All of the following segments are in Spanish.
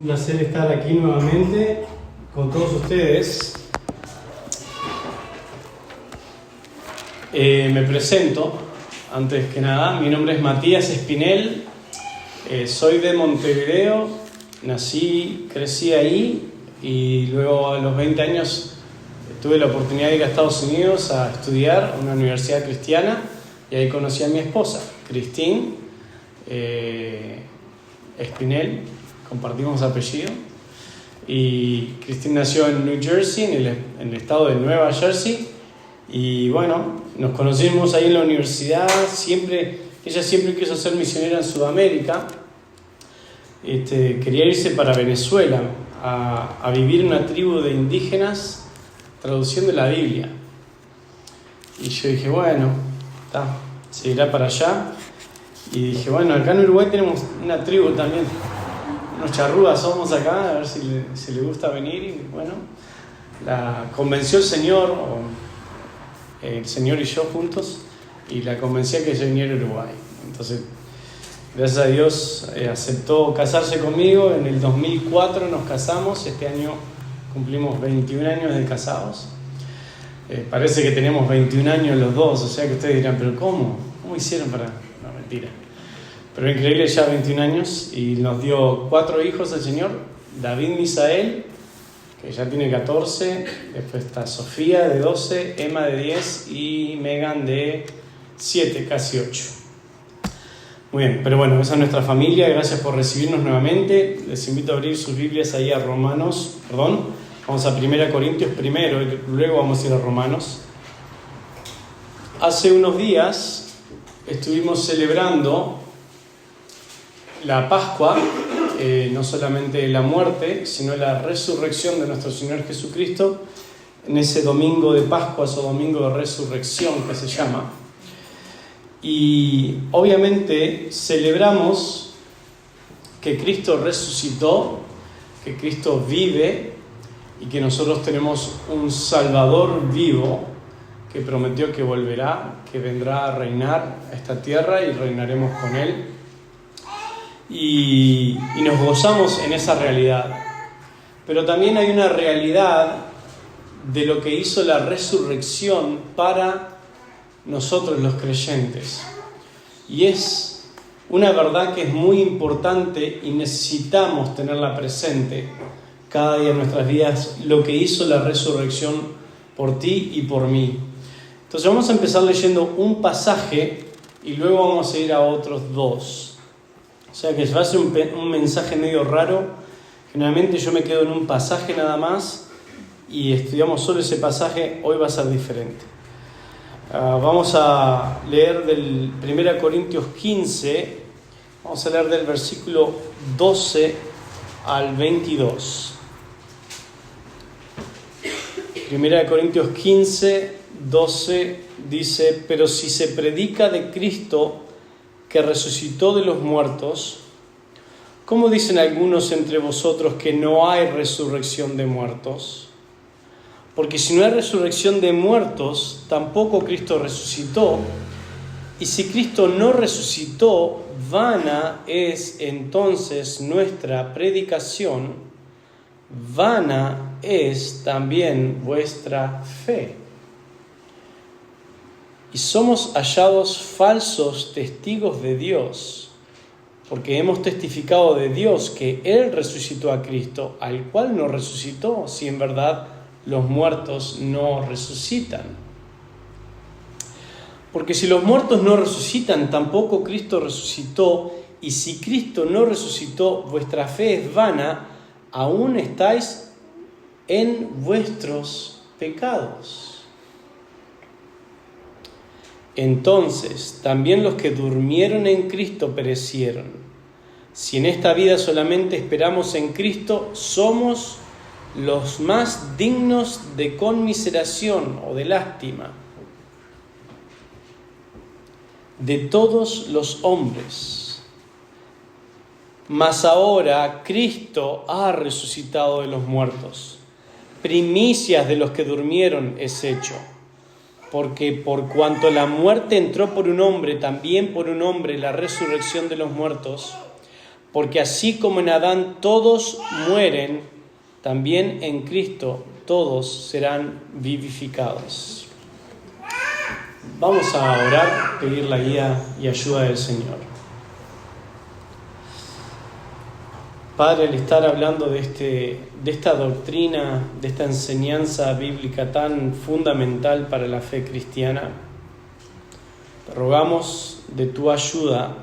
Un placer estar aquí nuevamente con todos ustedes. Me presento, antes que nada, mi nombre es Matías Espinel, soy de Montevideo, nací, crecí ahí y luego a los 20 años tuve la oportunidad de ir a Estados Unidos a estudiar a una universidad cristiana y ahí conocí a mi esposa, Christine Espinel, compartimos apellido, y Christine nació en New Jersey, en el estado de Nueva Jersey, y bueno, nos conocimos ahí en la universidad. Ella siempre quiso ser misionera en Sudamérica. Quería irse para Venezuela a vivir en una tribu de indígenas traduciendo la Biblia, y yo dije, bueno, se irá para allá. Y dije, bueno, acá en Uruguay tenemos una tribu también, unos charrúas somos acá, a ver si le gusta venir. Y bueno, la convenció el Señor y yo juntos, y la convencí a que yo viniera a Uruguay. Entonces, gracias a Dios, aceptó casarse conmigo. En el 2004 nos casamos, este año cumplimos 21 años de casados. Parece que tenemos 21 años los dos, o sea que ustedes dirán, pero ¿cómo hicieron para...? No, mentira. Pero increíble, ya 21 años, y nos dio 4 hijos el Señor: David Misael, que ya tiene 14, después está Sofía de 12, Emma de 10 y Megan de 7, casi 8. Muy bien, pero bueno, esa es nuestra familia. Gracias por recibirnos nuevamente. Les invito a abrir sus Biblias ahí a vamos a 1 Corintios primero y luego vamos a ir a Romanos. Hace unos días estuvimos celebrando la Pascua, no solamente la muerte, sino la resurrección de nuestro Señor Jesucristo, en ese domingo de Pascua, o domingo de resurrección que se llama. Y obviamente celebramos que Cristo resucitó, que Cristo vive y que nosotros tenemos un Salvador vivo que prometió que volverá, que vendrá a reinar a esta tierra y reinaremos con Él. Y nos gozamos en esa realidad. Pero también hay una realidad de lo que hizo la resurrección para nosotros los creyentes. Y es una verdad que es muy importante y necesitamos tenerla presente cada día en nuestras vidas, lo que hizo la resurrección por ti y por mí. Entonces vamos a empezar leyendo un pasaje y luego vamos a ir a otros 2. O sea que va a ser un mensaje medio raro. Generalmente yo me quedo en un pasaje nada más y estudiamos solo ese pasaje. Hoy va a ser diferente. Vamos a leer del 1 Corintios 15. Vamos a leer del versículo 12 al 22. 1 Corintios 15, 12 dice: pero si se predica de Cristo que resucitó de los muertos, ¿cómo dicen algunos entre vosotros que no hay resurrección de muertos? Porque si no hay resurrección de muertos, tampoco Cristo resucitó. Y si Cristo no resucitó, vana es entonces nuestra predicación, vana es también vuestra fe. Y somos hallados falsos testigos de Dios, porque hemos testificado de Dios que Él resucitó a Cristo, al cual no resucitó, si en verdad los muertos no resucitan. Porque si los muertos no resucitan, tampoco Cristo resucitó, y si Cristo no resucitó, vuestra fe es vana, aún estáis en vuestros pecados. Entonces, también los que durmieron en Cristo perecieron. Si en esta vida solamente esperamos en Cristo, somos los más dignos de conmiseración o de lástima de todos los hombres. Mas ahora Cristo ha resucitado de los muertos. Primicias de los que durmieron es hecho. Porque por cuanto la muerte entró por un hombre, también por un hombre la resurrección de los muertos. porque así como en Adán todos mueren, también en Cristo todos serán vivificados. Vamos a orar, pedir la guía y ayuda del Señor. Padre, al estar hablando de esta doctrina, de esta enseñanza bíblica tan fundamental para la fe cristiana, te rogamos de tu ayuda,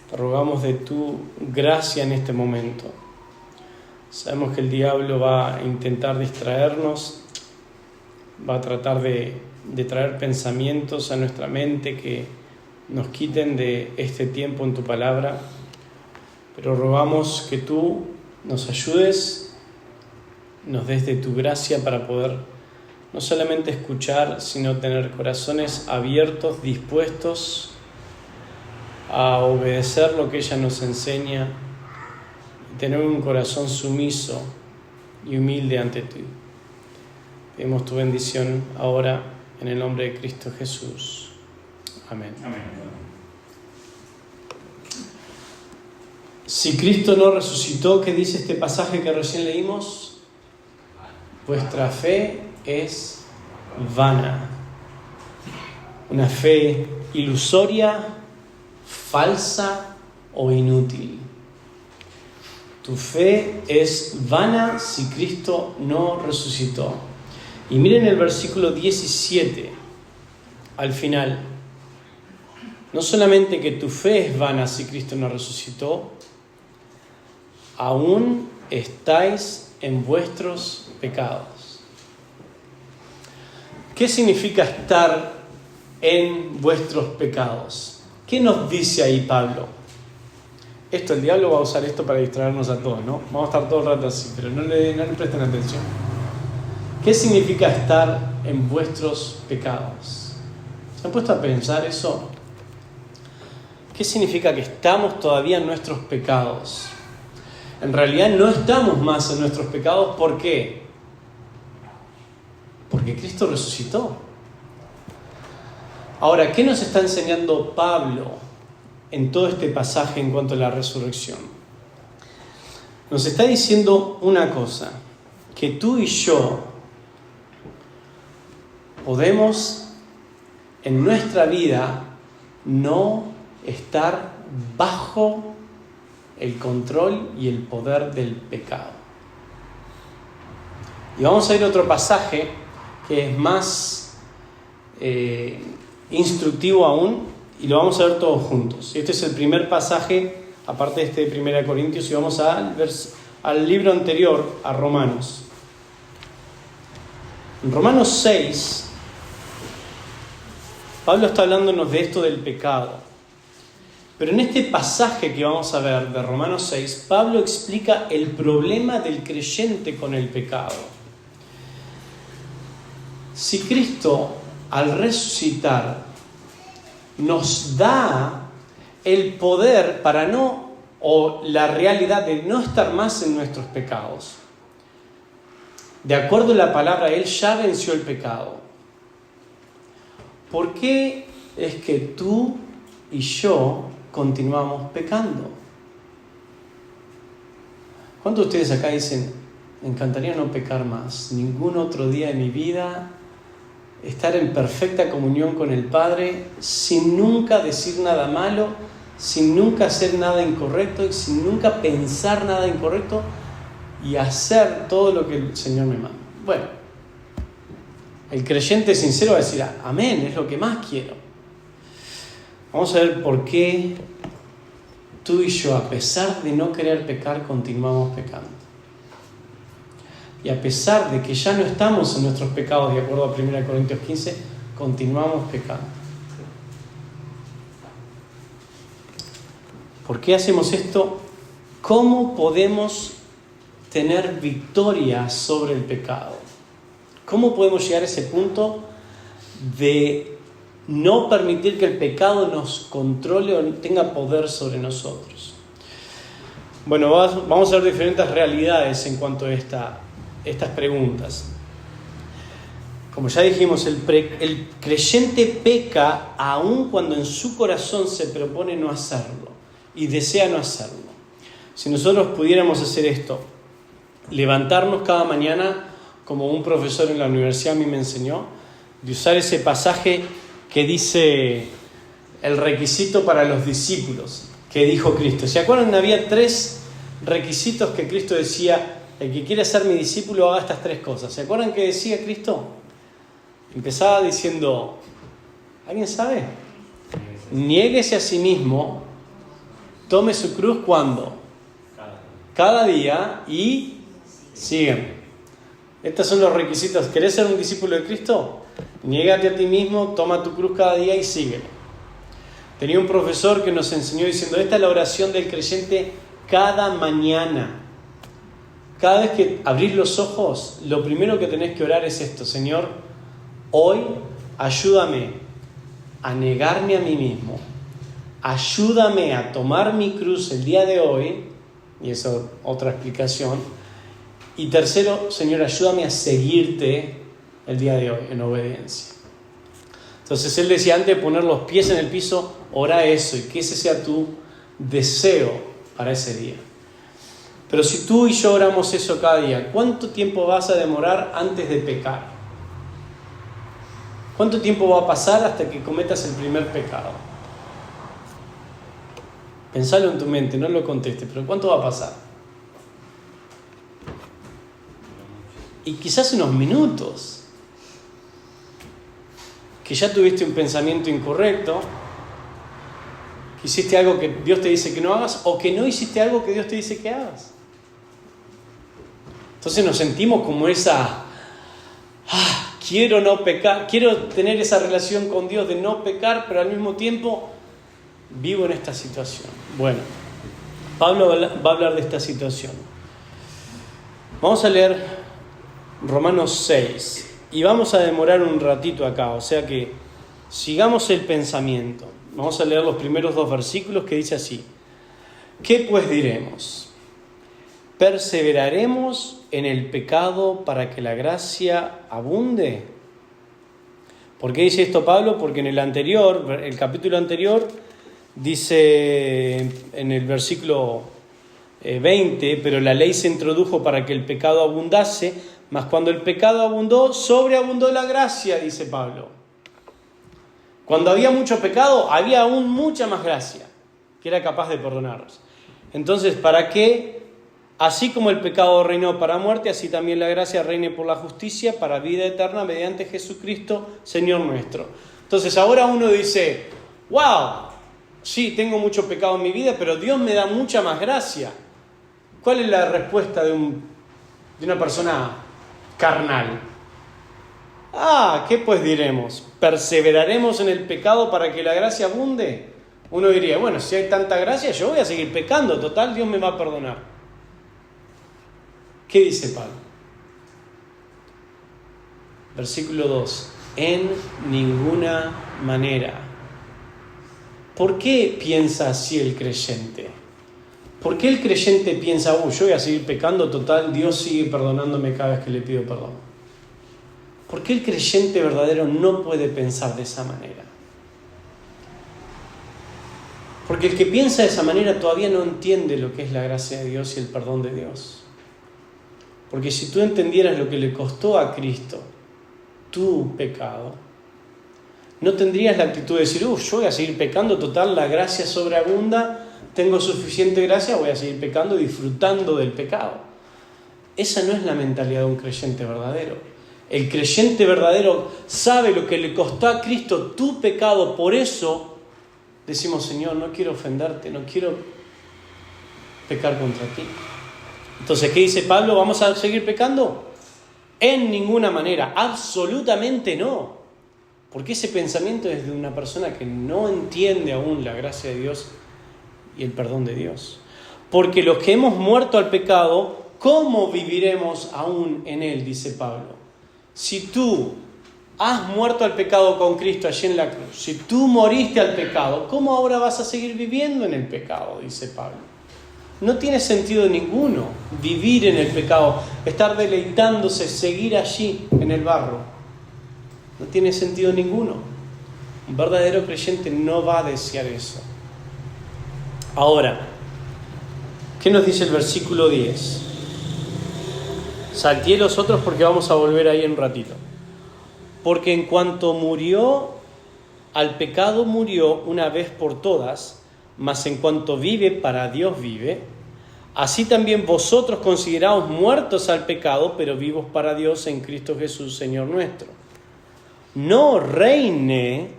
te rogamos de tu gracia en este momento. Sabemos que el diablo va a intentar distraernos, va a tratar de traer pensamientos a nuestra mente que nos quiten de este tiempo en tu palabra, pero rogamos que tú nos ayudes, nos des de tu gracia para poder no solamente escuchar, sino tener corazones abiertos, dispuestos a obedecer lo que ella nos enseña y tener un corazón sumiso y humilde ante ti. Pedimos tu bendición ahora en el nombre de Cristo Jesús. Amén. Amén. Si Cristo no resucitó, ¿qué dice este pasaje que recién leímos? Vuestra fe es vana. Una fe ilusoria, falsa o inútil. Tu fe es vana si Cristo no resucitó. Y miren el versículo 17, al final. No solamente que tu fe es vana si Cristo no resucitó, aún estáis en vuestros pecados. ¿Qué significa estar en vuestros pecados? ¿Qué nos dice ahí Pablo? El diablo va a usar esto para distraernos a todos, ¿no? Vamos a estar todo el rato así, pero no le presten atención. ¿Qué significa estar en vuestros pecados? ¿Se han puesto a pensar eso? ¿Qué significa que estamos todavía en nuestros pecados? En realidad no estamos más en nuestros pecados. ¿Por qué? Porque Cristo resucitó. Ahora, ¿qué nos está enseñando Pablo en todo este pasaje en cuanto a la resurrección? Nos está diciendo una cosa, que tú y yo podemos en nuestra vida no estar bajo el control y el poder del pecado. Y vamos a ir a otro pasaje que es más instructivo aún, y lo vamos a ver todos juntos. Este es el primer pasaje, aparte de este de 1 Corintios, y vamos al libro anterior, a Romanos. En Romanos 6, Pablo está hablándonos de esto del pecado. Pero en este pasaje que vamos a ver de Romanos 6, Pablo explica el problema del creyente con el pecado. Si Cristo, al resucitar, nos da el poder para o la realidad de no estar más en nuestros pecados, de acuerdo a la palabra, Él ya venció el pecado. ¿Por qué es que tú y yo continuamos pecando? ¿Cuántos de ustedes acá dicen, me encantaría no pecar más, ningún otro día de mi vida, estar en perfecta comunión con el Padre, sin nunca decir nada malo, sin nunca hacer nada incorrecto y sin nunca pensar nada incorrecto y hacer todo lo que el Señor me manda? Bueno, el creyente sincero va a decir, amén, es lo que más quiero. Vamos a ver por qué tú y yo, a pesar de no querer pecar, continuamos pecando. Y a pesar de que ya no estamos en nuestros pecados, de acuerdo a 1 Corintios 15, continuamos pecando. ¿Por qué hacemos esto? ¿Cómo podemos tener victoria sobre el pecado? ¿Cómo podemos llegar a ese punto de no permitir que el pecado nos controle o tenga poder sobre nosotros? Bueno, vamos a ver diferentes realidades en cuanto a estas preguntas. Como ya dijimos, el creyente peca aun cuando en su corazón se propone no hacerlo. y desea no hacerlo. Si nosotros pudiéramos hacer esto, levantarnos cada mañana, como un profesor en la universidad a mí me enseñó, de usar ese pasaje que dice el requisito para los discípulos, que dijo Cristo. ¿Se acuerdan? Había 3 requisitos que Cristo decía: el que quiere ser mi discípulo haga estas 3 cosas. ¿Se acuerdan qué decía Cristo? Empezaba diciendo, ¿alguien sabe? Niéguese a sí mismo, tome su cruz, ¿cuándo? Cada día, y sígueme. Estos son los requisitos. ¿Querés ser un discípulo de Cristo? Niégate a ti mismo, toma tu cruz cada día y síguelo. Tenía un profesor que nos enseñó diciendo: esta es la oración del creyente cada mañana. Cada vez que abrís los ojos, lo primero que tenés que orar es esto: Señor, hoy ayúdame a negarme a mí mismo, ayúdame a tomar mi cruz el día de hoy, y eso es otra explicación. Y tercero, Señor, ayúdame a seguirte el día de hoy en obediencia. Entonces él decía, antes de poner los pies en el piso, ora eso y que ese sea tu deseo para ese día. Pero si tú y yo oramos eso cada día, ¿cuánto tiempo vas a demorar antes de pecar? ¿Cuánto tiempo va a pasar hasta que cometas el primer pecado? Pensalo en tu mente, no lo contestes, pero ¿cuánto va a pasar? Y quizás unos minutos, que ya tuviste un pensamiento incorrecto, que hiciste algo que Dios te dice que no hagas, o que no hiciste algo que Dios te dice que hagas. Entonces nos sentimos como esa, quiero no pecar, quiero tener esa relación con Dios de no pecar, pero al mismo tiempo vivo en esta situación. Bueno, Pablo va a hablar de esta situación. Vamos a leer Romanos 6 y vamos a demorar un ratito acá, o sea que sigamos el pensamiento. Vamos a leer los primeros 2 versículos que dice así: ¿qué pues diremos? ¿Perseveraremos en el pecado para que la gracia abunde? ¿Por qué dice esto Pablo? Porque en el capítulo anterior, dice en el versículo 20, pero la ley se introdujo para que el pecado abundase, mas cuando el pecado abundó, sobreabundó la gracia, dice Pablo. Cuando había mucho pecado, había aún mucha más gracia, que era capaz de perdonarlos. Entonces, ¿para qué? Así como el pecado reinó para muerte, así también la gracia reine por la justicia para vida eterna mediante Jesucristo, Señor nuestro. Entonces ahora uno dice, wow, sí, tengo mucho pecado en mi vida, pero Dios me da mucha más gracia. ¿Cuál es la respuesta de una persona carnal? ¿Qué pues diremos? ¿Perseveraremos en el pecado para que la gracia abunde? Uno diría, bueno, si hay tanta gracia, yo voy a seguir pecando, total, Dios me va a perdonar. ¿Qué dice Pablo? Versículo 2. En ninguna manera. ¿Por qué piensa así el creyente? ¿Por qué el creyente piensa, yo voy a seguir pecando, total, Dios sigue perdonándome cada vez que le pido perdón? ¿Por qué el creyente verdadero no puede pensar de esa manera? Porque el que piensa de esa manera todavía no entiende lo que es la gracia de Dios y el perdón de Dios. Porque si tú entendieras lo que le costó a Cristo tu pecado, no tendrías la actitud de decir, yo voy a seguir pecando, total, la gracia sobreabunda, tengo suficiente gracia, voy a seguir pecando, disfrutando del pecado. Esa no es la mentalidad de un creyente verdadero. El creyente verdadero sabe lo que le costó a Cristo tu pecado, por eso decimos, Señor, no quiero ofenderte, no quiero pecar contra ti. Entonces, ¿qué dice Pablo? ¿Vamos a seguir pecando? En ninguna manera, absolutamente no. Porque ese pensamiento es de una persona que no entiende aún la gracia de Dios y el perdón de Dios. Porque los que hemos muerto al pecado, ¿cómo viviremos aún en él? Dice Pablo. Si tú has muerto al pecado con Cristo allí en la cruz, si tú moriste al pecado, ¿cómo ahora vas a seguir viviendo en el pecado? Dice Pablo. No tiene sentido ninguno vivir en el pecado, estar deleitándose, seguir allí en el barro. No tiene sentido ninguno. Un verdadero creyente no va a desear eso. Ahora, ¿qué nos dice el versículo 10? Salteé los otros porque vamos a volver ahí en un ratito. Porque en cuanto murió, al pecado murió una vez por todas, mas en cuanto vive, para Dios vive. Así también vosotros consideraos muertos al pecado, pero vivos para Dios en Cristo Jesús, Señor nuestro. No reine,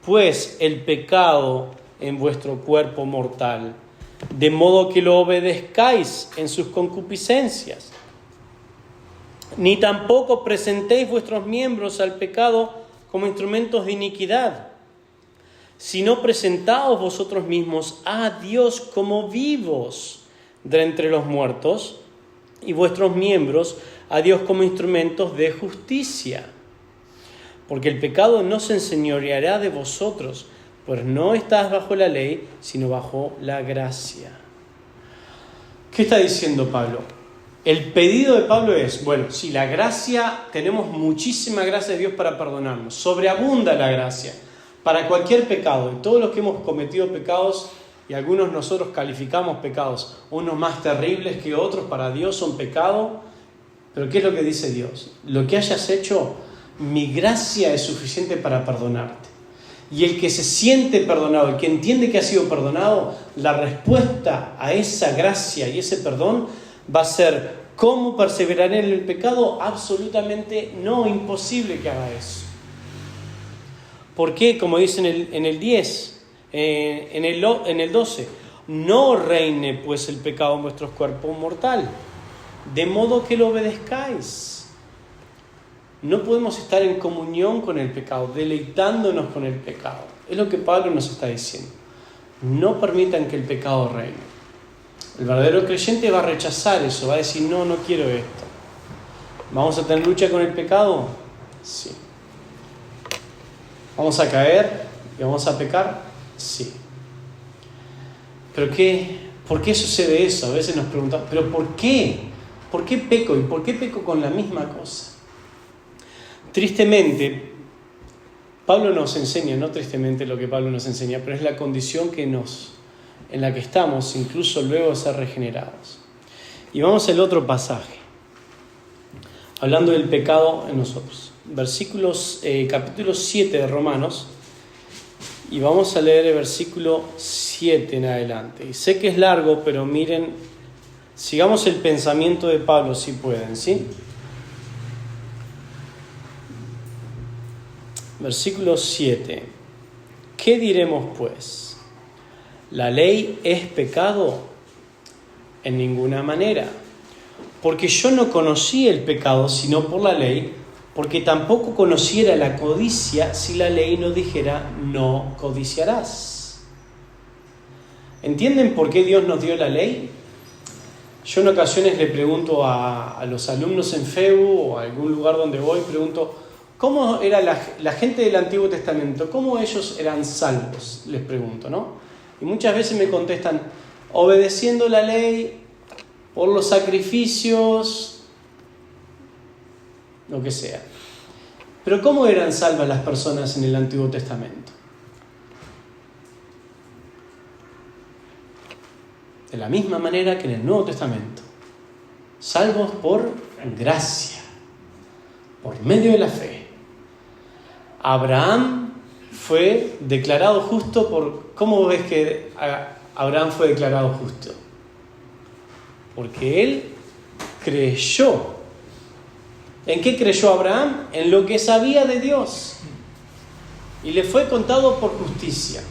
pues, el pecado en vuestro cuerpo mortal, de modo que lo obedezcáis en sus concupiscencias. Ni tampoco presentéis vuestros miembros al pecado como instrumentos de iniquidad, sino presentaos vosotros mismos a Dios como vivos de entre los muertos, y vuestros miembros a Dios como instrumentos de justicia. Porque el pecado no se enseñoreará de vosotros, pues no estás bajo la ley, sino bajo la gracia. ¿Qué está diciendo Pablo? El pedido de Pablo es, bueno, si la gracia, tenemos muchísima gracia de Dios para perdonarnos, sobreabunda la gracia para cualquier pecado, y todos los que hemos cometido pecados, y algunos nosotros calificamos pecados, unos más terribles que otros, para Dios son pecado, pero ¿qué es lo que dice Dios? Lo que hayas hecho, mi gracia es suficiente para perdonarte. Y el que se siente perdonado, el que entiende que ha sido perdonado, la respuesta a esa gracia y ese perdón va a ser, ¿cómo perseverar en el pecado? Absolutamente no, imposible que haga eso. ¿Por qué? Como dice en el 10, en el 12, no reine pues el pecado en vuestros cuerpos mortal, de modo que lo obedezcáis. No podemos estar en comunión con el pecado, deleitándonos con el pecado. Es lo que Pablo nos está diciendo. No permitan que el pecado reine. El verdadero creyente va a rechazar eso, va a decir, no quiero esto. ¿Vamos a tener lucha con el pecado? Sí. ¿Vamos a caer y vamos a pecar? Sí. ¿Pero por qué sucede eso? A veces nos preguntamos, ¿pero por qué? ¿Por qué peco? ¿Y por qué peco con la misma cosa? Tristemente, Pablo nos enseña, no tristemente lo que Pablo nos enseña, pero es la condición en la que estamos, incluso luego de ser regenerados. Y vamos al otro pasaje, hablando del pecado en nosotros. Capítulo 7 de Romanos, y vamos a leer el versículo 7 en adelante. Y sé que es largo, pero miren, sigamos el pensamiento de Pablo si pueden, ¿sí? Versículo 7. ¿Qué diremos pues? ¿La ley es pecado? En ninguna manera. Porque yo no conocí el pecado sino por la ley, porque tampoco conociera la codicia si la ley no dijera no codiciarás. ¿Entienden por qué Dios nos dio la ley? Yo en ocasiones le pregunto a los alumnos en FEU o a algún lugar donde voy, pregunto, ¿cómo era la gente del Antiguo Testamento? ¿Cómo ellos eran salvos? Les pregunto, ¿no? Y muchas veces me contestan, obedeciendo la ley, por los sacrificios, lo que sea. Pero ¿cómo eran salvas las personas en el Antiguo Testamento? De la misma manera que en el Nuevo Testamento. Salvos por gracia, por medio de la fe. Abraham fue declarado justo por... ¿Cómo ves que Abraham fue declarado justo? Porque él creyó. ¿En qué creyó Abraham? En lo que sabía de Dios. Y le fue contado por justicia.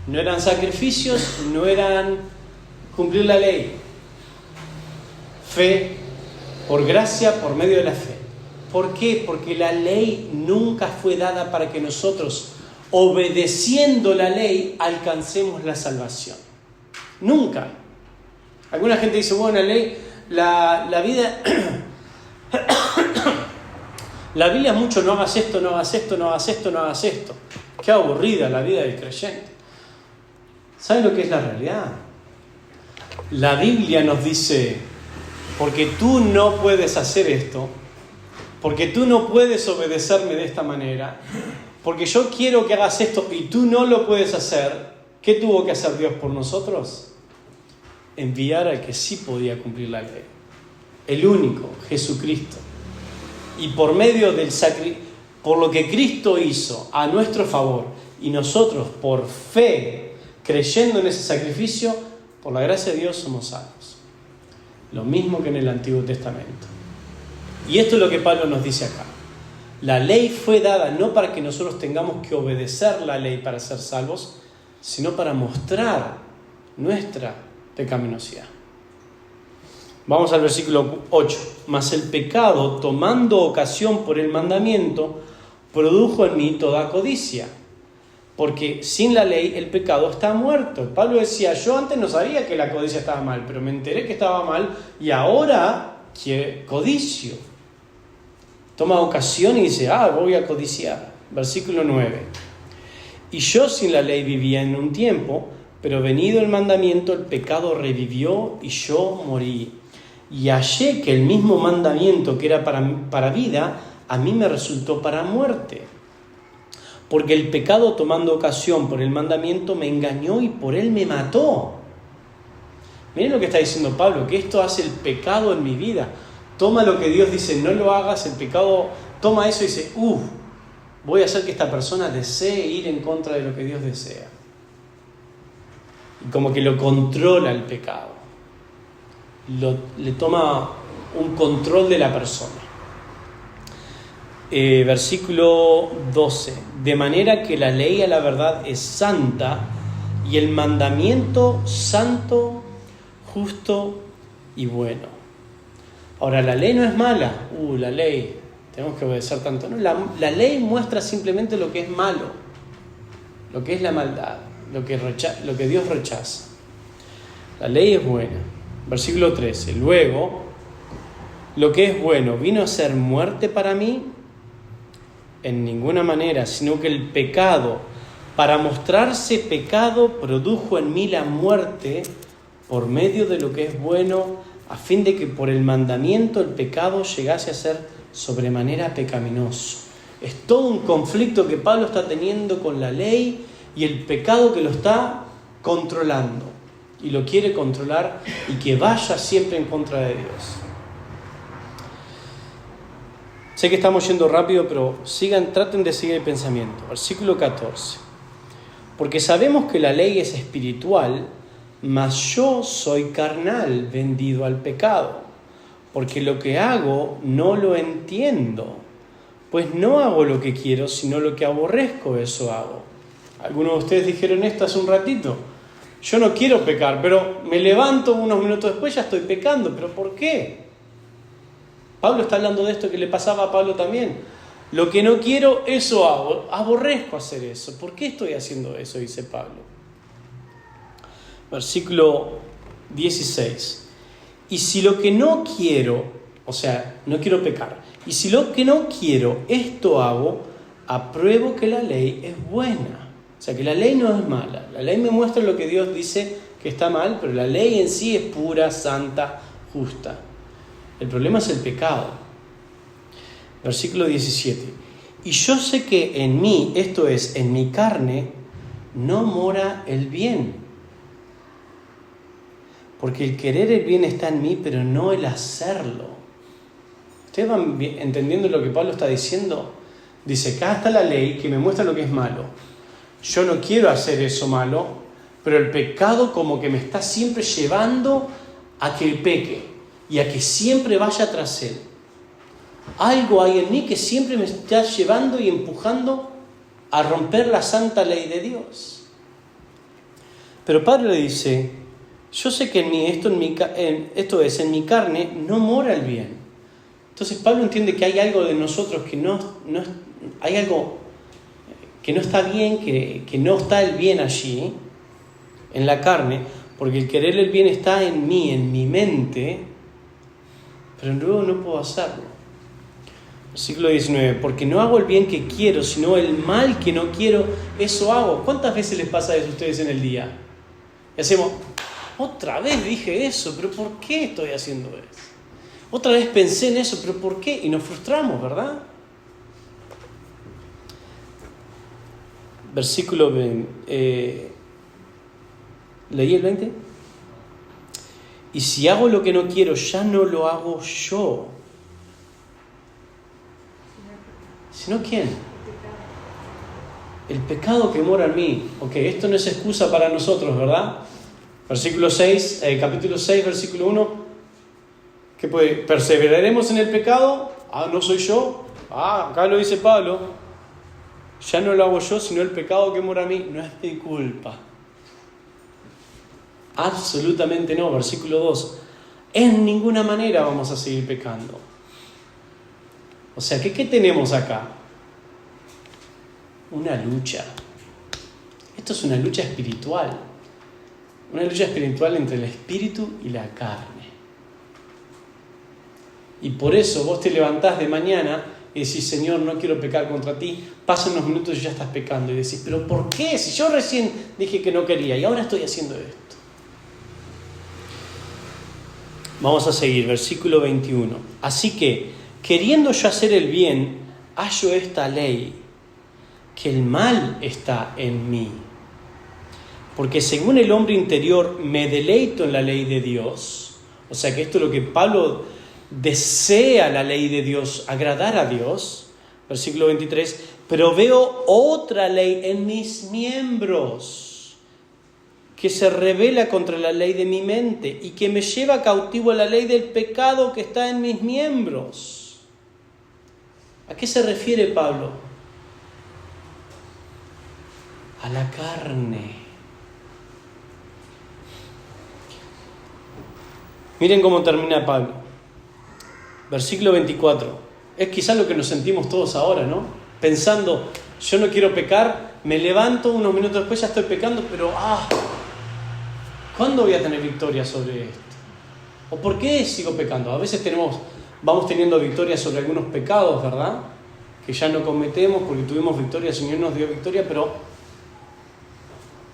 No eran sacrificios, no eran cumplir la ley. Fe, por gracia, por medio de la fe. ¿Por qué? Porque la ley nunca fue dada para que nosotros, obedeciendo la ley, alcancemos la salvación. Nunca. Alguna gente dice, bueno, la ley, la vida... La Biblia es mucho, no hagas esto, no hagas esto, no hagas esto, no hagas esto. Qué aburrida la vida del creyente. ¿Saben lo que es la realidad? La Biblia nos dice, porque tú no puedes hacer esto, porque tú no puedes obedecerme de esta manera, porque yo quiero que hagas esto y tú no lo puedes hacer, ¿qué tuvo que hacer Dios por nosotros? enviar al que sí podía cumplir la ley. El único, Jesucristo. Y por medio del por lo que Cristo hizo a nuestro favor, y nosotros por fe, creyendo en ese sacrificio, por la gracia de Dios somos salvos. Lo mismo que en el Antiguo Testamento. Y esto es lo que Pablo nos dice acá. La ley fue dada no para que nosotros tengamos que obedecer la ley para ser salvos, sino para mostrar nuestra pecaminosidad. Vamos al versículo 8. Mas el pecado, tomando ocasión por el mandamiento, produjo en mí toda codicia. Porque sin la ley el pecado está muerto. Pablo decía, yo antes no sabía que la codicia estaba mal, pero me enteré que estaba mal y ahora codicio. Toma ocasión y dice, voy a codiciar. Versículo 9. Y yo sin la ley vivía en un tiempo, pero venido el mandamiento, el pecado revivió y yo morí. Y hallé que el mismo mandamiento que era para vida, a mí me resultó para muerte. Porque el pecado, tomando ocasión por el mandamiento, me engañó y por él me mató. Miren lo que está diciendo Pablo, que esto hace el pecado en mi vida. Toma lo que Dios dice, no lo hagas, el pecado toma eso y dice, voy a hacer que esta persona desee ir en contra de lo que Dios desea. Y como que lo controla el pecado. Le toma un control de la persona. Versículo 12. De manera que la ley a la verdad es santa y el mandamiento santo, justo y bueno. Ahora, la ley no es mala. La ley, tenemos que obedecer tanto. No, la ley muestra simplemente lo que es malo, lo que es la maldad, lo que Dios rechaza. La ley es buena. Versículo 13. Luego, lo que es bueno vino a ser muerte para mí, en ninguna manera, sino que el pecado, para mostrarse pecado, produjo en mí la muerte por medio de lo que es bueno, a fin de que por el mandamiento el pecado llegase a ser sobremanera pecaminoso. Es todo un conflicto que Pablo está teniendo con la ley y el pecado que lo está controlando y lo quiere controlar y que vaya siempre en contra de Dios. Sé que estamos yendo rápido, pero traten de seguir el pensamiento. Versículo 14. Porque sabemos que la ley es espiritual, mas yo soy carnal, vendido al pecado. Porque lo que hago no lo entiendo, pues no hago lo que quiero, sino lo que aborrezco, eso hago. Algunos de ustedes dijeron esto hace un ratito. Yo no quiero pecar, pero me levanto unos minutos después, ya estoy pecando. ¿Pero por qué? Pablo está hablando de esto que le pasaba a Pablo también. Lo que no quiero, eso hago. Aborrezco hacer eso. ¿Por qué estoy haciendo eso? Dice Pablo. Versículo 16. Y si lo que no quiero, o sea, no quiero pecar, y si lo que no quiero, esto hago, apruebo que la ley es buena. O sea, que la ley no es mala. La ley me muestra lo que Dios dice que está mal, pero la ley en sí es pura, santa, justa. El problema es el pecado. Versículo 17. Y yo sé que en mí, esto es, en mi carne, no mora el bien. Porque el querer el bien está en mí, pero no el hacerlo. ¿Ustedes van entendiendo lo que Pablo está diciendo? Dice, acá está la ley que me muestra lo que es malo. Yo no quiero hacer eso malo, pero el pecado como que me está siempre llevando a que peque y a que siempre vaya tras él. Algo hay en mí que siempre me está llevando y empujando a romper la santa ley de Dios. Pero Pablo le dice, yo sé que en mí, esto es, en mi carne no mora el bien. Entonces Pablo entiende que hay algo de nosotros que hay algo que no está bien, que no está el bien allí, en la carne, porque el querer el bien está en mí, en mi mente, pero luego no puedo hacerlo. Versículo 19, porque no hago el bien que quiero, sino el mal que no quiero, eso hago. ¿Cuántas veces les pasa eso a ustedes en el día? Y hacemos, otra vez dije eso, pero ¿por qué estoy haciendo eso? Otra vez pensé en eso, pero ¿por qué? Y nos frustramos, ¿verdad? Versículo 20. ¿Leí el 20? Y si hago lo que no quiero, ya no lo hago yo. ¿Sino quién? El pecado que mora en mí. Ok, esto no es excusa para nosotros, ¿verdad? Capítulo 6, versículo 1. ¿Qué puede? ¿Perseveraremos en el pecado? No soy yo. Acá lo dice Pablo. Ya no lo hago yo, sino el pecado que mora en mí. No es mi culpa. Absolutamente no. Versículo 2. En ninguna manera vamos a seguir pecando. O sea, ¿qué tenemos acá? Una lucha. Esto es una lucha espiritual. Una lucha espiritual entre el espíritu y la carne. Y por eso vos te levantás de mañana y decís, Señor, no quiero pecar contra ti. Pasan unos minutos y ya estás pecando. Y decís, ¿pero por qué? Si yo recién dije que no quería y ahora estoy haciendo esto. Vamos a seguir, versículo 21. Así que, queriendo yo hacer el bien, hallo esta ley, que el mal está en mí. Porque según el hombre interior me deleito en la ley de Dios. O sea que esto es lo que Pablo desea, la ley de Dios, agradar a Dios. Versículo 23. Pero veo otra ley en mis miembros, que se rebela contra la ley de mi mente y que me lleva cautivo a la ley del pecado que está en mis miembros. ¿A qué se refiere Pablo? A la carne. Miren cómo termina Pablo. Versículo 24. Es quizás lo que nos sentimos todos ahora, ¿no? Pensando, yo no quiero pecar, me levanto, unos minutos después ya estoy pecando, pero ¿cuándo voy a tener victoria sobre esto? ¿O por qué sigo pecando? A veces vamos teniendo victoria sobre algunos pecados, ¿verdad? Que ya no cometemos porque tuvimos victoria, el Señor nos dio victoria, pero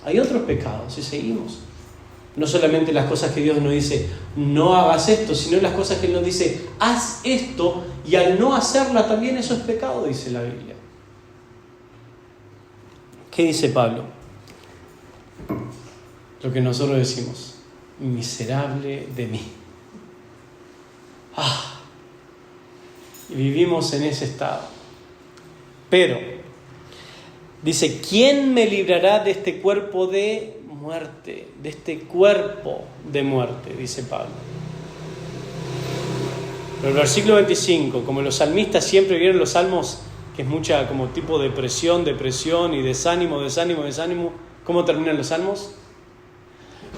hay otros pecados y seguimos. No solamente las cosas que Dios nos dice, no hagas esto, sino las cosas que Él nos dice, haz esto, y al no hacerla también eso es pecado, dice la Biblia. ¿Qué dice Pablo? Lo que nosotros decimos, miserable de mí. Y vivimos en ese estado. Pero, dice, ¿quién me librará de este cuerpo de muerte? De este cuerpo de muerte, dice Pablo. Pero el versículo 25, como los salmistas siempre vieron los salmos, que es mucha como tipo depresión y desánimo, ¿cómo terminan los salmos?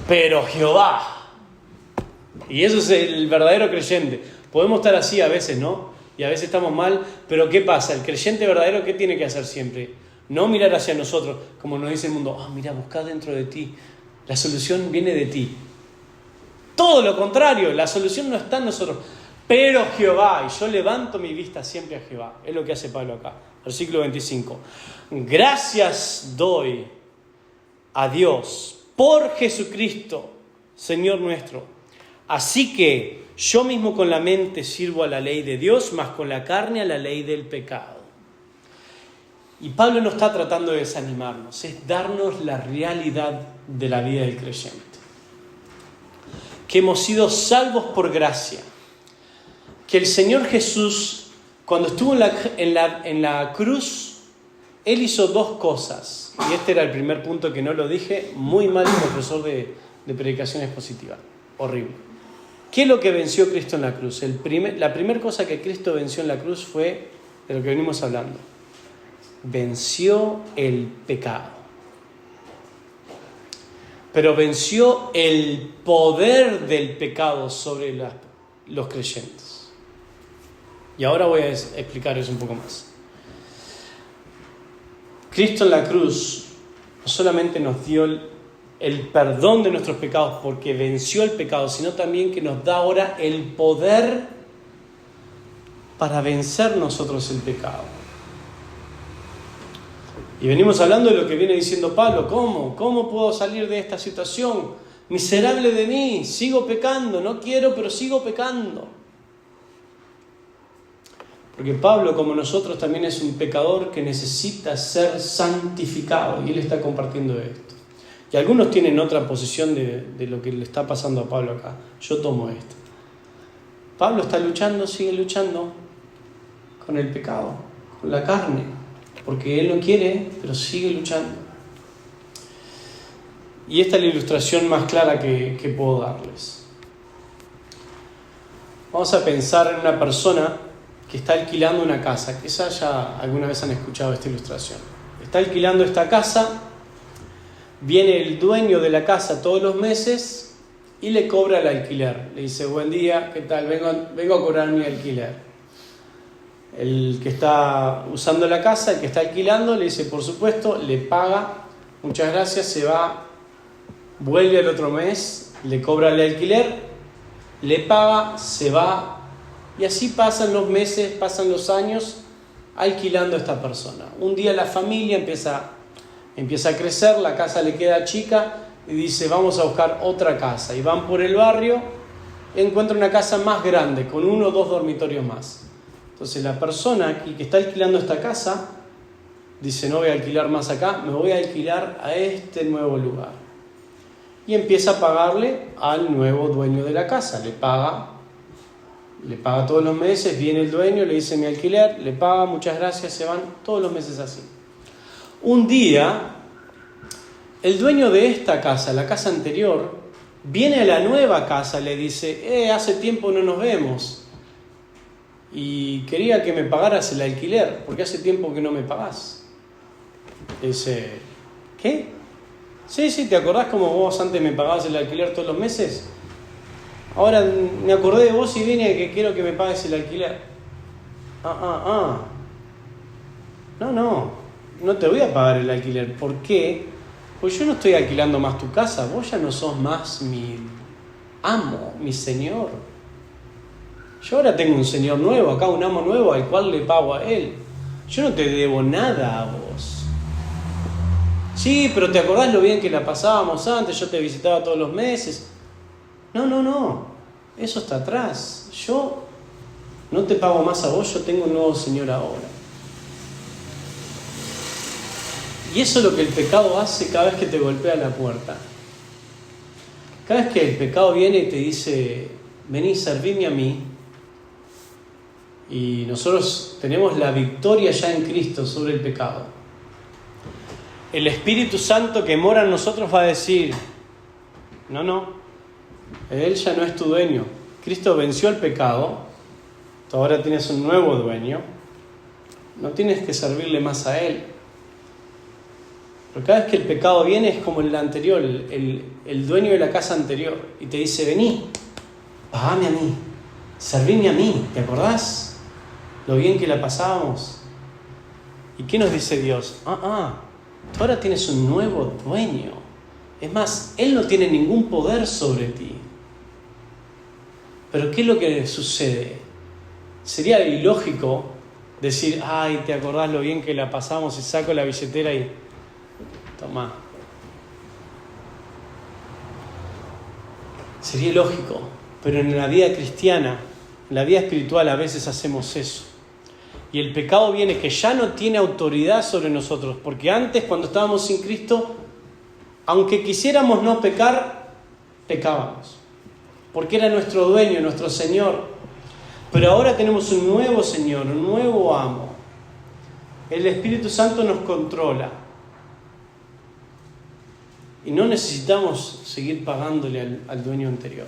Pero Jehová. Y eso es el verdadero creyente. Podemos estar así a veces, ¿no? Y a veces estamos mal, pero ¿qué pasa? El creyente verdadero, ¿qué tiene que hacer siempre? No mirar hacia nosotros, como nos dice el mundo. Mira, buscá dentro de ti. La solución viene de ti. Todo lo contrario, la solución no está en nosotros. Pero Jehová, y yo levanto mi vista siempre a Jehová. Es lo que hace Pablo acá. Versículo 25. Gracias doy a Dios por Jesucristo, Señor nuestro. Así que yo mismo con la mente sirvo a la ley de Dios, mas con la carne a la ley del pecado. Y Pablo no está tratando de desanimarnos, es darnos la realidad de la vida del creyente. Que hemos sido salvos por gracia. Que el Señor Jesús, cuando estuvo en la cruz, Él hizo dos cosas. Y este era el primer punto que no lo dije, muy mal profesor de predicación expositiva. Horrible. ¿Qué es lo que venció Cristo en la cruz? La primera cosa que Cristo venció en la cruz fue de lo que venimos hablando. Venció el pecado. Pero venció el poder del pecado sobre los creyentes. Y ahora voy a explicar eso un poco más. Cristo en la cruz no solamente nos dio el perdón de nuestros pecados porque venció el pecado, sino también que nos da ahora el poder para vencer nosotros el pecado. Y venimos hablando de lo que viene diciendo Pablo. ¿Cómo puedo salir de esta situación? Miserable de mí, sigo pecando, no quiero, pero sigo pecando. Porque Pablo, como nosotros, también es un pecador que necesita ser santificado. Y él está compartiendo esto. Y algunos tienen otra posición de lo que le está pasando a Pablo acá. Yo tomo esto. Pablo está luchando, sigue luchando con el pecado, con la carne, porque él no quiere, pero sigue luchando. Y esta es la ilustración más clara que puedo darles. Vamos a pensar en una persona que está alquilando una casa. Quizás ya alguna vez han escuchado esta ilustración. Está alquilando esta casa, viene el dueño de la casa todos los meses y le cobra el alquiler. Le dice, buen día, ¿qué tal? Vengo a cobrar mi alquiler. El que está usando la casa, el que está alquilando, le dice, por supuesto, le paga, muchas gracias, se va, vuelve al otro mes, le cobra el alquiler, le paga, se va, y así pasan los meses, pasan los años alquilando a esta persona. Un día la familia empieza a crecer, la casa le queda chica y dice, vamos a buscar otra casa. Y van por el barrio, encuentran una casa más grande, con 1 o 2 dormitorios más. Entonces la persona aquí que está alquilando esta casa dice, no voy a alquilar más acá, me voy a alquilar a este nuevo lugar. Y empieza a pagarle al nuevo dueño de la casa. Le paga todos los meses, viene el dueño, le dice mi alquiler, le paga, muchas gracias, se van todos los meses así. Un día, el dueño de esta casa, la casa anterior, viene a la nueva casa, le dice, hace tiempo no nos vemos y quería que me pagaras el alquiler, porque hace tiempo que no me pagás. Dice, ¿qué? Sí, ¿te acordás cómo vos antes me pagabas el alquiler todos los meses? Ahora me acordé de vos y vine que quiero que me pagues el alquiler. No te voy a pagar el alquiler. ¿Por qué? Pues yo no estoy alquilando más tu casa. Vos ya no sos más mi amo, mi señor. Yo ahora tengo un señor nuevo, acá un amo nuevo al cual le pago a él. Yo no te debo nada a vos. Sí, pero ¿te acordás lo bien que la pasábamos antes? Yo te visitaba todos los meses. No. Eso está atrás. Yo no te pago más a vos, yo tengo un nuevo señor ahora. Y eso es lo que el pecado hace cada vez que te golpea la puerta. Cada vez que el pecado viene y te dice, vení, servíme a mí. Y nosotros tenemos la victoria ya en Cristo sobre el pecado. El Espíritu Santo que mora en nosotros va a decir, no, Él ya no es tu dueño. Cristo venció el pecado, tú ahora tienes un nuevo dueño, no tienes que servirle más a Él. Pero cada vez que el pecado viene es como el anterior, el dueño de la casa anterior, y te dice, vení, pagame a mí, servime a mí, ¿te acordás? Lo bien que la pasábamos. ¿Y qué nos dice Dios? Tú ahora tienes un nuevo dueño. Es más, Él no tiene ningún poder sobre ti. Pero ¿qué es lo que sucede? Sería ilógico decir, ¿te acordás lo bien que la pasamos? Y saco la billetera y tomá. Sería ilógico, pero en la vida cristiana, en la vida espiritual a veces hacemos eso. Y el pecado viene que ya no tiene autoridad sobre nosotros, porque antes cuando estábamos sin Cristo, aunque quisiéramos no pecar, pecábamos, porque era nuestro dueño, nuestro Señor. Pero ahora tenemos un nuevo Señor, un nuevo amo. El Espíritu Santo nos controla. Y no necesitamos seguir pagándole al dueño anterior.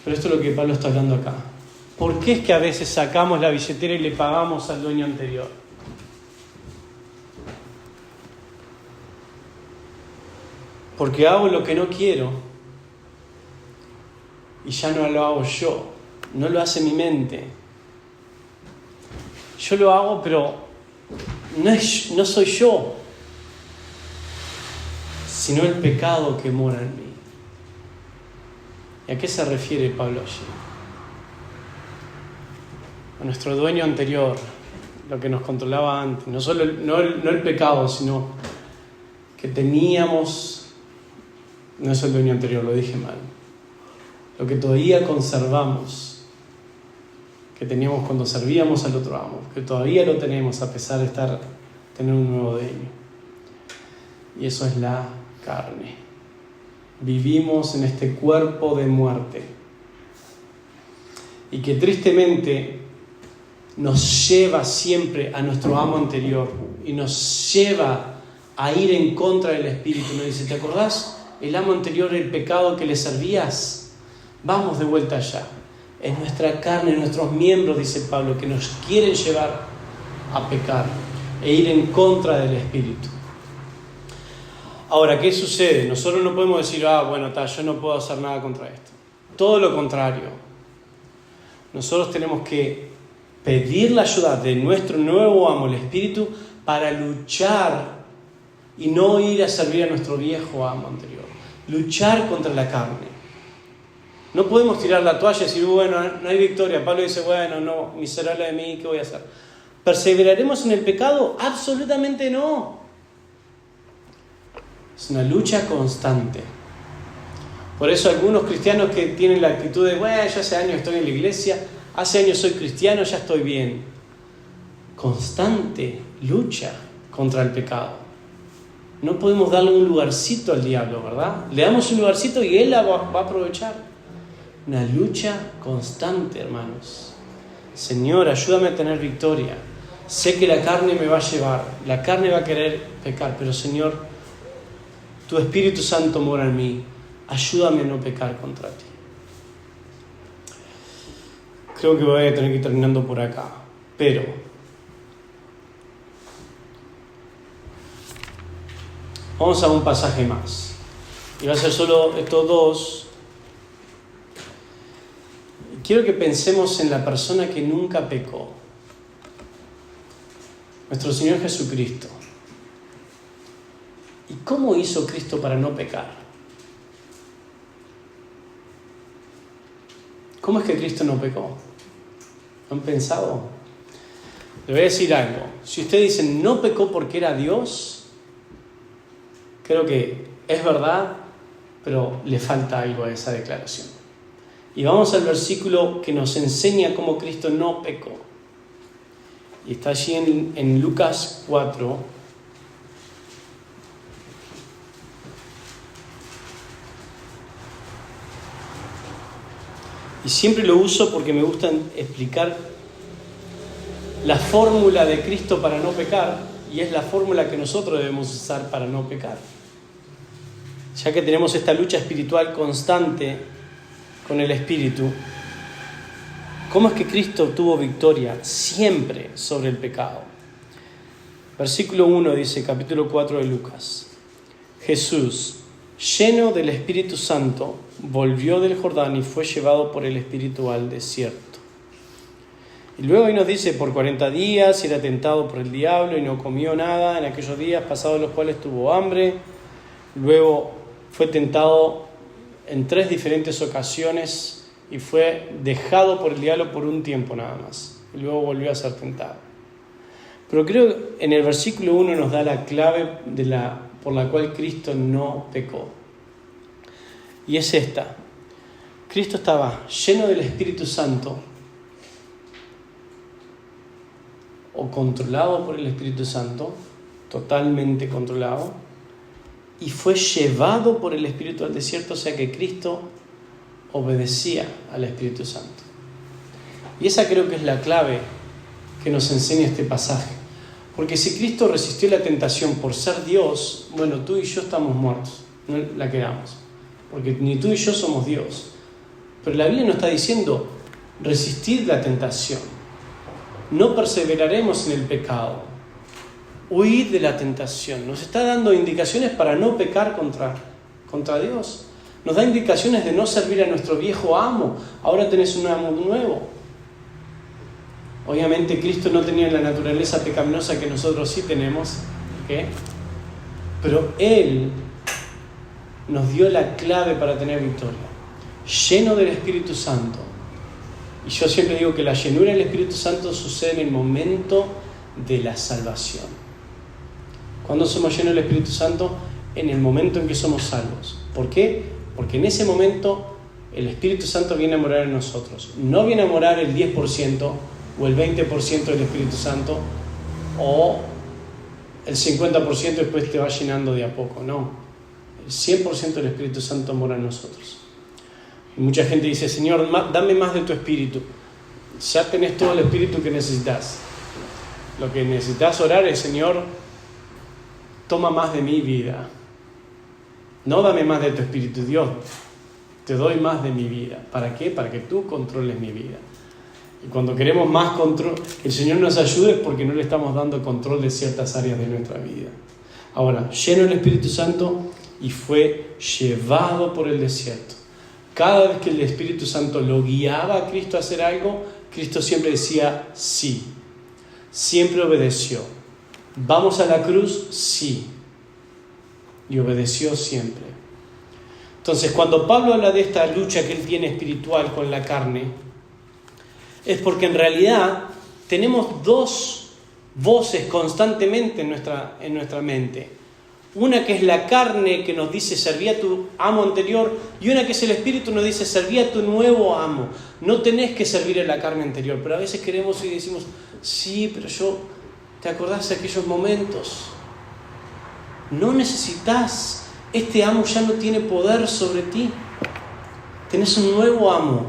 Pero esto es lo que Pablo está hablando acá. ¿Por qué es que a veces sacamos la billetera y le pagamos al dueño anterior? Porque hago lo que no quiero y ya no lo hago yo, no lo hace mi mente. Yo lo hago, pero no soy yo, sino el pecado que mora en mí. ¿Y a qué se refiere Pablo allí? A nuestro dueño anterior, lo que nos controlaba antes, no el pecado, sino que teníamos, no es el dueño anterior, lo dije mal, lo que todavía conservamos, que teníamos cuando servíamos al otro amo, que todavía lo tenemos a pesar de tener un nuevo dueño. Y eso es la carne. Vivimos en este cuerpo de muerte. Y que tristemente nos lleva siempre a nuestro amo anterior y nos lleva a ir en contra del Espíritu. Nos dice, ¿te acordás? El amo anterior, el pecado que le servías. Vamos de vuelta allá. Es nuestra carne, nuestros miembros, dice Pablo, que nos quieren llevar a pecar e ir en contra del Espíritu. Ahora, ¿qué sucede? Nosotros no podemos decir, yo no puedo hacer nada contra esto. Todo lo contrario. Nosotros tenemos que pedir la ayuda de nuestro nuevo amo, el Espíritu, para luchar y no ir a servir a nuestro viejo amo anterior. Luchar contra la carne. No podemos tirar la toalla y decir, no hay victoria. Pablo dice, no, miserable de mí, ¿qué voy a hacer? ¿Perseveraremos en el pecado? Absolutamente no. Es una lucha constante. Por eso algunos cristianos que tienen la actitud de, yo hace años estoy en la iglesia, hace años soy cristiano, ya estoy bien. Constante lucha contra el pecado. No podemos darle un lugarcito al diablo, ¿verdad? Le damos un lugarcito y él la va a aprovechar. Una lucha constante, hermanos. Señor, ayúdame a tener victoria. Sé que la carne me va a llevar, la carne va a querer pecar, pero Señor, tu Espíritu Santo mora en mí. Ayúdame a no pecar contra ti. Creo que voy a tener que ir terminando por acá, pero vamos a un pasaje más. Y va a ser solo estos dos. Quiero que pensemos en la persona que nunca pecó. Nuestro Señor Jesucristo. ¿Y cómo hizo Cristo para no pecar? ¿Cómo es que Cristo no pecó? ¿Han pensado? Le voy a decir algo. Si ustedes dicen no pecó porque era Dios, creo que es verdad, pero le falta algo a esa declaración. Y vamos al versículo que nos enseña cómo Cristo no pecó. Y está allí en Lucas 4. Y siempre lo uso porque me gusta explicar la fórmula de Cristo para no pecar, y es la fórmula que nosotros debemos usar para no pecar. Ya que tenemos esta lucha espiritual constante con el Espíritu, ¿cómo es que Cristo tuvo victoria siempre sobre el pecado? Versículo 1 dice, capítulo 4 de Lucas. Jesús, lleno del Espíritu Santo, volvió del Jordán y fue llevado por el Espíritu al desierto. Y luego ahí nos dice, por 40 días era tentado por el diablo y no comió nada en aquellos días, pasados los cuales tuvo hambre. Luego fue tentado en 3 diferentes ocasiones y fue dejado por el diablo por un tiempo nada más. Y luego volvió a ser tentado. Pero creo que en el versículo 1 nos da la clave por la cual Cristo no pecó. Y es esta. Cristo estaba lleno del Espíritu Santo o controlado por el Espíritu Santo, totalmente controlado, y fue llevado por el Espíritu al desierto, o sea que Cristo obedecía al Espíritu Santo. Y esa creo que es la clave que nos enseña este pasaje. Porque si Cristo resistió la tentación por ser Dios, tú y yo estamos muertos, no la quedamos. Porque ni tú y yo somos Dios. Pero la Biblia nos está diciendo, resistid la tentación. No perseveraremos en el pecado. Huid de la tentación. Nos está dando indicaciones para no pecar contra Dios. Nos da indicaciones de no servir a nuestro viejo amo. Ahora tenés un amo nuevo. Obviamente Cristo no tenía la naturaleza pecaminosa que nosotros sí tenemos, ¿okay? Pero Él nos dio la clave para tener victoria. Lleno del Espíritu Santo. Y yo siempre digo que la llenura del Espíritu Santo sucede en el momento de la salvación. ¿Cuándo somos llenos del Espíritu Santo? En el momento en que somos salvos. ¿Por qué? Porque en ese momento el Espíritu Santo viene a morar en nosotros. No viene a morar el 10% o el 20% del Espíritu Santo o el 50% después te va llenando de a poco. No. El 100% del Espíritu Santo mora en nosotros. Y mucha gente dice, Señor, dame más de tu Espíritu. Ya tenés todo el Espíritu que necesitas. Lo que necesitas orar es, Señor, toma más de mi vida. No dame más de tu Espíritu, Dios. Te doy más de mi vida. ¿Para qué? Para que tú controles mi vida. Y cuando queremos más control, que el Señor nos ayude, es porque no le estamos dando control de ciertas áreas de nuestra vida. Ahora, lleno del Espíritu Santo y fue llevado por el desierto. Cada vez que el Espíritu Santo lo guiaba a Cristo a hacer algo, Cristo siempre decía sí. Siempre obedeció. ¿Vamos a la cruz? Sí. Y obedeció siempre. Entonces, cuando Pablo habla de esta lucha que él tiene espiritual con la carne, es porque en realidad tenemos dos voces constantemente en nuestra mente. Una que es la carne, que nos dice serví a tu amo anterior, y una que es el Espíritu, nos dice serví a tu nuevo amo. No tenés que servir a la carne anterior, pero a veces queremos y decimos, sí, pero ¿te acordás de aquellos momentos? No necesitas. Este amo ya no tiene poder sobre ti. Tenés un nuevo amo,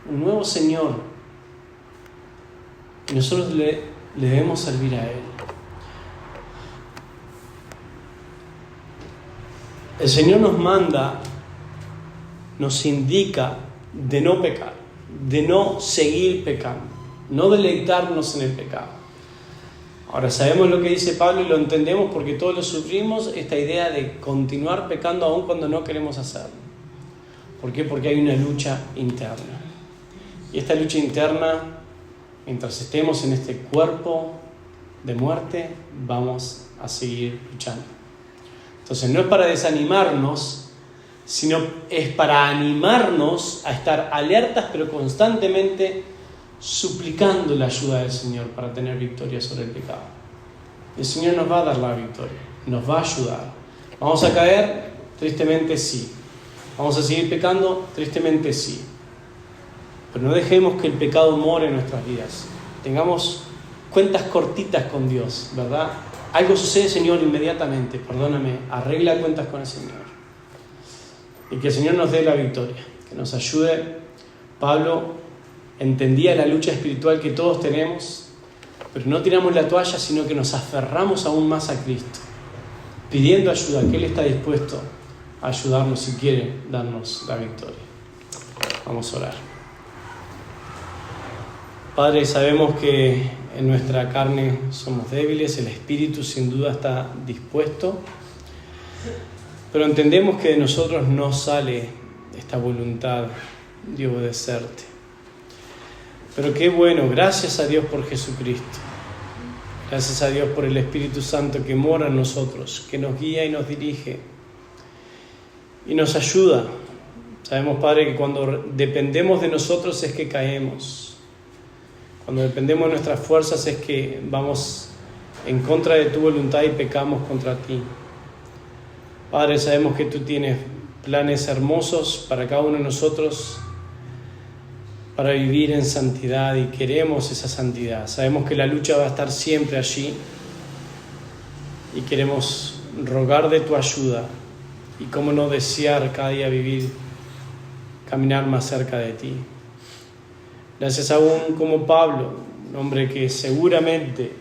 un nuevo Señor. Y nosotros le debemos servir a Él. El Señor nos manda, nos indica de no pecar, de no seguir pecando, no deleitarnos en el pecado. Ahora sabemos lo que dice Pablo y lo entendemos porque todos lo sufrimos, esta idea de continuar pecando aún cuando no queremos hacerlo. ¿Por qué? Porque hay una lucha interna. Y esta lucha interna, mientras estemos en este cuerpo de muerte, vamos a seguir luchando. Entonces no es para desanimarnos, sino es para animarnos a estar alertas pero constantemente suplicando la ayuda del Señor para tener victoria sobre el pecado. El Señor nos va a dar la victoria, nos va a ayudar. ¿Vamos a caer? Tristemente sí. ¿Vamos a seguir pecando? Tristemente sí. Pero no dejemos que el pecado more en nuestras vidas. Tengamos cuentas cortitas con Dios, ¿verdad? Algo sucede, Señor, inmediatamente. Perdóname, arregla cuentas con el Señor. Y que el Señor nos dé la victoria, que nos ayude. Pablo entendía la lucha espiritual que todos tenemos, pero no tiramos la toalla, sino que nos aferramos aún más a Cristo, pidiendo ayuda, que Él está dispuesto a ayudarnos si quiere darnos la victoria. Vamos a orar. Padre, sabemos que en nuestra carne somos débiles, el Espíritu sin duda está dispuesto, pero entendemos que de nosotros no sale esta voluntad de obedecerte. Pero qué bueno, gracias a Dios por Jesucristo. Gracias a Dios por el Espíritu Santo que mora en nosotros, que nos guía y nos dirige y nos ayuda. Sabemos, Padre, que cuando dependemos de nosotros es que caemos. Cuando dependemos de nuestras fuerzas es que vamos en contra de tu voluntad y pecamos contra ti. Padre, sabemos que tú tienes planes hermosos para cada uno de nosotros, para vivir en santidad, y queremos esa santidad. Sabemos que la lucha va a estar siempre allí y queremos rogar de tu ayuda y cómo no desear cada día vivir, caminar más cerca de ti. Gracias aún como Pablo, un hombre que seguramente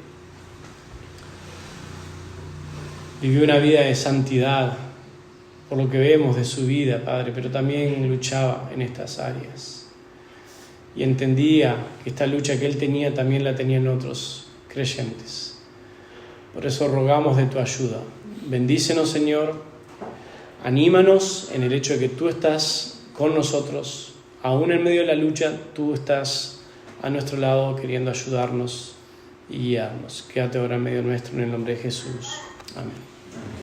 vivió una vida de santidad por lo que vemos de su vida, Padre, pero también luchaba en estas áreas. Y entendía que esta lucha que él tenía también la tenían otros creyentes. Por eso rogamos de tu ayuda. Bendícenos, Señor. Anímanos en el hecho de que tú estás con nosotros. Aún en medio de la lucha, tú estás a nuestro lado queriendo ayudarnos y guiarnos. Quédate ahora en medio nuestro en el nombre de Jesús. Amén.